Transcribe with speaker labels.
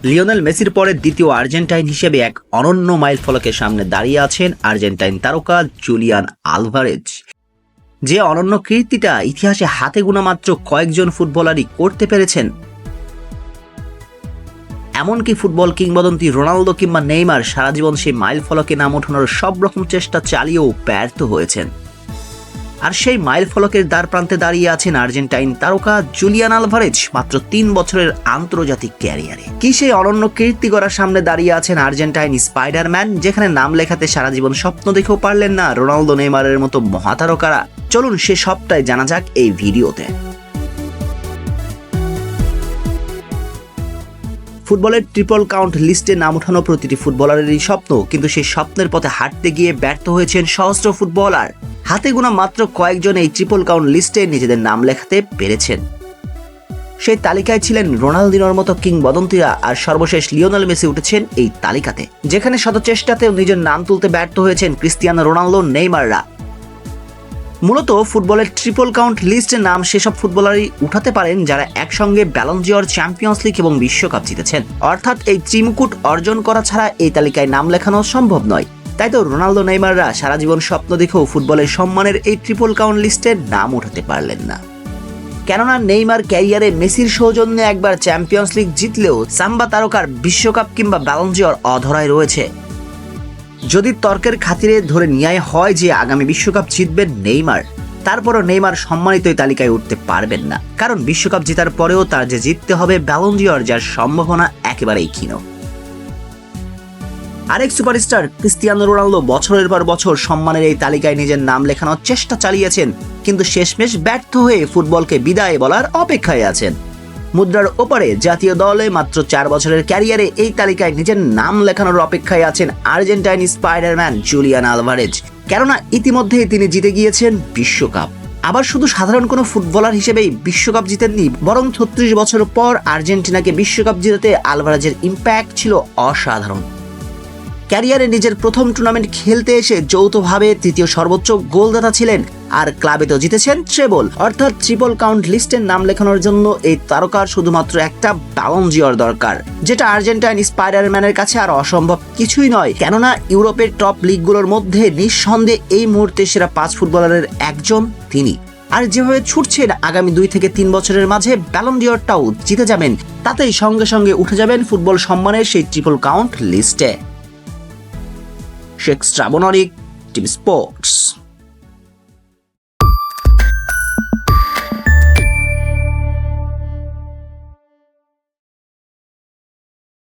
Speaker 1: Lionel মেসির পরে দ্বিতীয় আর্জেন্টাইন হিসেবে এক অনন্য মাইলফলকের সামনে দাঁড়িয়ে আছেন আর্জেন্টাইন তারকা জুলিয়ান আলভারেজ। যে অনন্য কীর্তিটা ইতিহাসে হাতে গোনা মাত্র কয়েকজন ফুটবলারই করতে পেরেছেন। এমনকি ফুটবল কিংবদন্তি রোনালদো কিংবা নেইমার সারা জীবন সেই মাইলফলকে নাম ওঠানোর সব রকম চেষ্টা চালিয়েও ব্যর্থ হয়েছেন। আর সেই মাইলফলকের দ্বার প্রান্তে দাঁড়িয়ে আছেন আর্জেন্টাইন তারকা জুলিয়ান আলভারেজ মাত্র ৩ বছরের আন্তর্জাতিক ক্যারিয়ারে। কি সেই অনন্য কীর্তি গড়ার সামনে দাঁড়িয়ে আছেন আর্জেন্টাইন স্পাইডারম্যান, যেখানে নাম লেখাতে সারা জীবন স্বপ্ন দেখেও পারলেন না রোনালদো নেইমারের মতো মহাতারকারা। চলুন সে সবটাই জানা যাক এই ভিডিওতে। ফুটবলের ট্রিপল কাউন্ট লিস্টে নাম ওঠানো প্রতিটি ফুটবলারেরই স্বপ্ন, কিন্তু সেই স্বপ্নের পথে হাঁটতে গিয়ে ব্যর্থ হয়েছেন সহস্র ফুটবলার। হাতে গোনা মাত্র কয়েকজন এই ট্রিপল কাউন্ট লিস্টে নিজেদের নাম লেখাতে পেরেছেন। সেই তালিকায় ছিলেন রোনালদিনোর মতো কিংবদন্তিরা, আর সর্বশেষ লিওনেল মেসি উঠেছেন এই তালিকাতে, যেখানে শত চেষ্টাতেও নিজের নাম তুলতে ব্যর্থ হয়েছেন ক্রিস্টিয়ানো রোনালদো, নেইমাররা। মূলত ফুটবলের ট্রিপল কাউন্ট লিস্টে নাম সেসব ফুটবলারই উঠাতে পারেন যারা একসঙ্গে ব্যালন ডি'অর, চ্যাম্পিয়ন্স লিগ এবং বিশ্বকাপ জিতেছেন। অর্থাৎ এই ত্রিমুকুট অর্জন করা ছাড়া এই তালিকায় নাম লেখানো সম্ভব নয়। তাই তো রোনালদো, নেইমাররা সারা জীবন স্বপ্ন দেখেও ফুটবলের সম্মানের এই ট্রিপল কাউন্ট লিস্টে নাম উঠাতে পারলেন না। কেননা নেইমার ক্যারিয়ারে মেসির সৌজন্যে একবার চ্যাম্পিয়ন্স লিগ জিতলেও সাম্বা তারকার বিশ্বকাপ কিংবা ব্যালন ডি'অর অধরায় রয়েছে। যদি তর্কের খাতিরে ধরে নেওয়া হয় যে আগামী বিশ্বকাপ জিতবেন নেইমার, তারপরও নেইমার সম্মানিত এই তালিকায় উঠতে পারবেন না, কারণ বিশ্বকাপ জেতার পরেও তার যে জিততে হবে ব্যালন ডি'অর, যার সম্ভাবনা একেবারেই ক্ষীণ। আরেক সুপারস্টার ক্রিস্টিয়ানো রোনালদো বছরের পর বছর সম্মানের এই তালিকায় নিজের নাম লেখানোর চেষ্টা চালিয়েছেন, কিন্তু শেষমেশ ব্যর্থ হয়ে ফুটবলকে বিদায় বলার অপেক্ষায় আছেন। মুদ্রার ওপারে জাতীয় দলে মাত্র 4 বছরের ক্যারিয়ারে এই তালিকায় নিজের নাম লেখানোর অপেক্ষায় আছেন আর্জেন্টাইন স্পাইডারম্যান জুলিয়ান আলভারেজ। কেননা ইতিমধ্যেই তিনি জিতে গিয়েছেন বিশ্বকাপ। আবার শুধু সাধারণ কোনো ফুটবলার হিসেবেই বিশ্বকাপ জিতেননি, বরং 36 বছর পর আর্জেন্টিনাকে বিশ্বকাপ জিতাতে আলভারেজের ইম্প্যাক্ট ছিল অসাধারণ। ক্যারিয়ারে নিজের প্রথম টুর্নামেন্ট খেলতে এসে যৌথভাবে তৃতীয় সর্বোচ্চ গোলদাতা ছিলেন, আর ক্লাবে তো জিতেছেন ট্রেবল। অর্থাৎ ট্রিপল কাউন্ট লিস্টের নাম লেখানোর জন্য এই তারকার শুধুমাত্র একটা ব্যালন ডি'অর দরকার, যেটা আর্জেন্টাইন স্পাইডারম্যানের কাছে আর অসম্ভব কিছুই নয়। কেননা ইউরোপের টপ লিগগুলোর মধ্যে নিঃসন্দেহে এই মুহূর্তে সেরা 5 ফুটবলারের একজন তিনি। আর যেভাবে ছুটছেন আগামী 2 থেকে 3 বছরের মাঝে ব্যালন ডি'অরটাও জিতে যাবেন, তাতেই সঙ্গে সঙ্গে উঠে যাবেন ফুটবল সম্মানের সেই ট্রিপল কাউন্ট লিস্টে। শেখ শ্রাবণ অরিক, টিম স্পোর্টস।